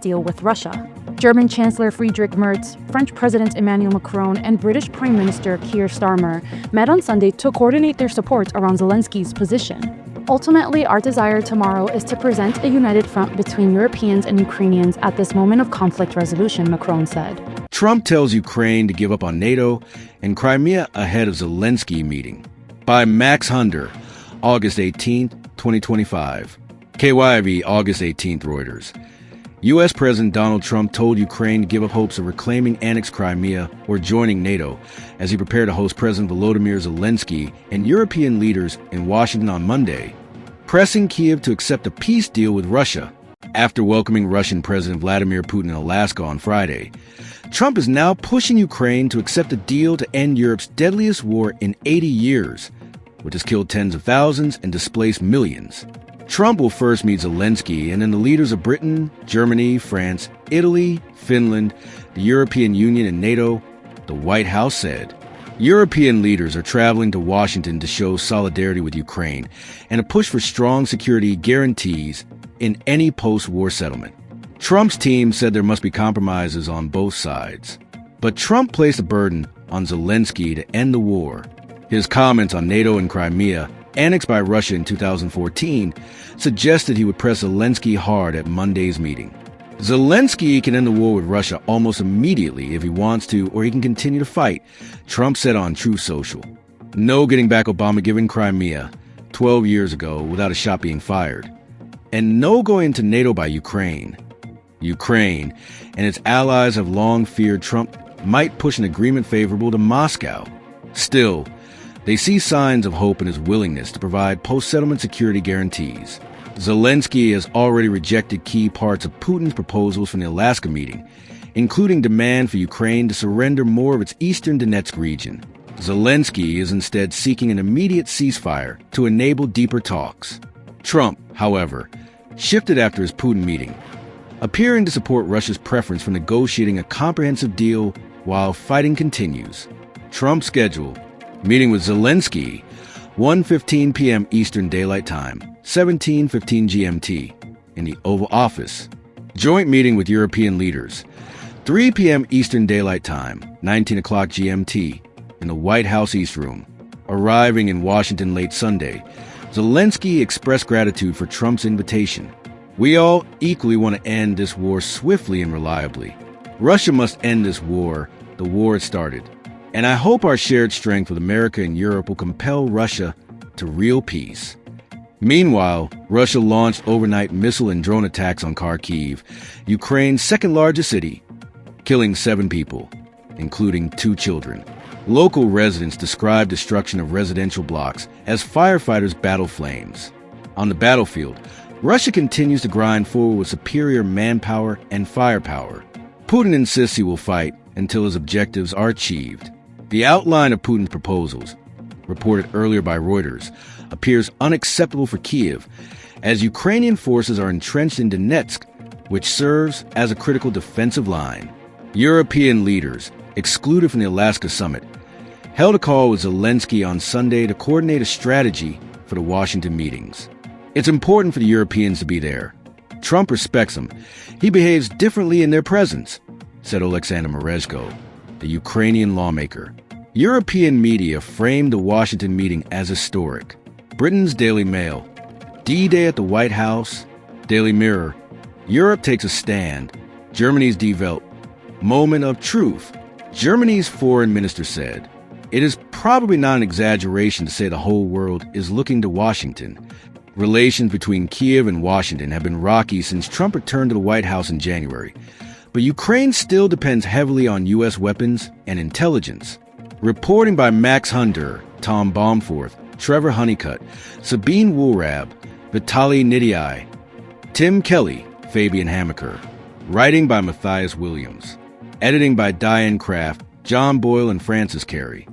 deal with Russia. German Chancellor Friedrich Merz, French President Emmanuel Macron, and British Prime Minister Keir Starmer met on Sunday to coordinate their support around Zelenskyy's position. Ultimately, our desire tomorrow is to present a united front between Europeans and Ukrainians at this moment of conflict resolution, Macron said. Trump tells Ukraine to give up on NATO and Crimea ahead of Zelenskiy meeting. By Max Hunder, August 18, 2025. KYV, August 18, Reuters. U.S. President Donald Trump told Ukraine to give up hopes of reclaiming annexed Crimea or joining NATO as he prepared to host President Volodymyr Zelensky and European leaders in Washington on Monday, pressing Kyiv to accept a peace deal with Russia. After welcoming Russian President Vladimir Putin in Alaska on Friday, Trump is now pushing Ukraine to accept a deal to end Europe's deadliest war in 80 years, which has killed tens of thousands and displaced millions. Trump will first meet Zelensky and then the leaders of Britain, Germany, France, Italy, Finland, the European Union, and NATO, the White House said. European leaders are traveling to Washington to show solidarity with Ukraine and a push for strong security guarantees in any post-war settlement. Trump's team said there must be compromises on both sides. But Trump placed the burden on Zelensky to end the war. His comments on NATO and Crimea, annexed by Russia in 2014, suggested he would press Zelensky hard at Monday's meeting. Zelensky can end the war with Russia almost immediately if he wants to, or he can continue to fight, Trump said on Truth Social. No getting back Obama giving Crimea 12 years ago without a shot being fired. And no going into NATO by Ukraine. Ukraine and its allies have long feared Trump might push an agreement favorable to Moscow. Still, they see signs of hope in his willingness to provide post-settlement security guarantees. Zelensky has already rejected key parts of Putin's proposals from the Alaska meeting, including demand for Ukraine to surrender more of its eastern Donetsk region. Zelensky is instead seeking an immediate ceasefire to enable deeper talks. Trump, however, shifted after his Putin meeting, appearing to support Russia's preference for negotiating a comprehensive deal while fighting continues. Trump's schedule: meeting with Zelensky, 1:15 p.m. Eastern Daylight Time, 17:15 GMT, in the Oval Office. Joint meeting with European leaders, 3 p.m. Eastern Daylight Time, 19 o'clock GMT, in the White House East Room. Arriving in Washington late Sunday, Zelensky expressed gratitude for Trump's invitation. We all equally want to end this war swiftly and reliably. Russia must end this war, the war it started. And I hope our shared strength with America and Europe will compel Russia to real peace. Meanwhile, Russia launched overnight missile and drone attacks on Kharkiv, Ukraine's second-largest city, killing 7 people, including 2 children. Local residents described destruction of residential blocks as firefighters battle flames. On the battlefield, Russia continues to grind forward with superior manpower and firepower. Putin insists he will fight until his objectives are achieved. The outline of Putin's proposals, reported earlier by Reuters, appears unacceptable for Kyiv, as Ukrainian forces are entrenched in Donetsk, which serves as a critical defensive line. European leaders, excluded from the Alaska summit, held a call with Zelensky on Sunday to coordinate a strategy for the Washington meetings. It's important for the Europeans to be there. Trump respects them. He behaves differently in their presence, said Oleksandr Merezhko, the Ukrainian lawmaker. European media framed the Washington meeting as historic. Britain's Daily Mail, D-Day at the White House, Daily Mirror, Europe takes a stand, Germany's Die Welt, moment of truth. Germany's foreign minister said, "It is probably not an exaggeration to say the whole world is looking to Washington." Relations between Kyiv and Washington have been rocky since Trump returned to the White House in January. But Ukraine still depends heavily on U.S. weapons and intelligence. Reporting by Max Hunder, Tom Baumforth, Trevor Honeycutt, Sabine Woolrab, Vitaly Nidiai, Tim Kelly, Fabian Hamaker. Writing by Matthias Williams. Editing by Diane Kraft, John Boyle, and Francis Carey.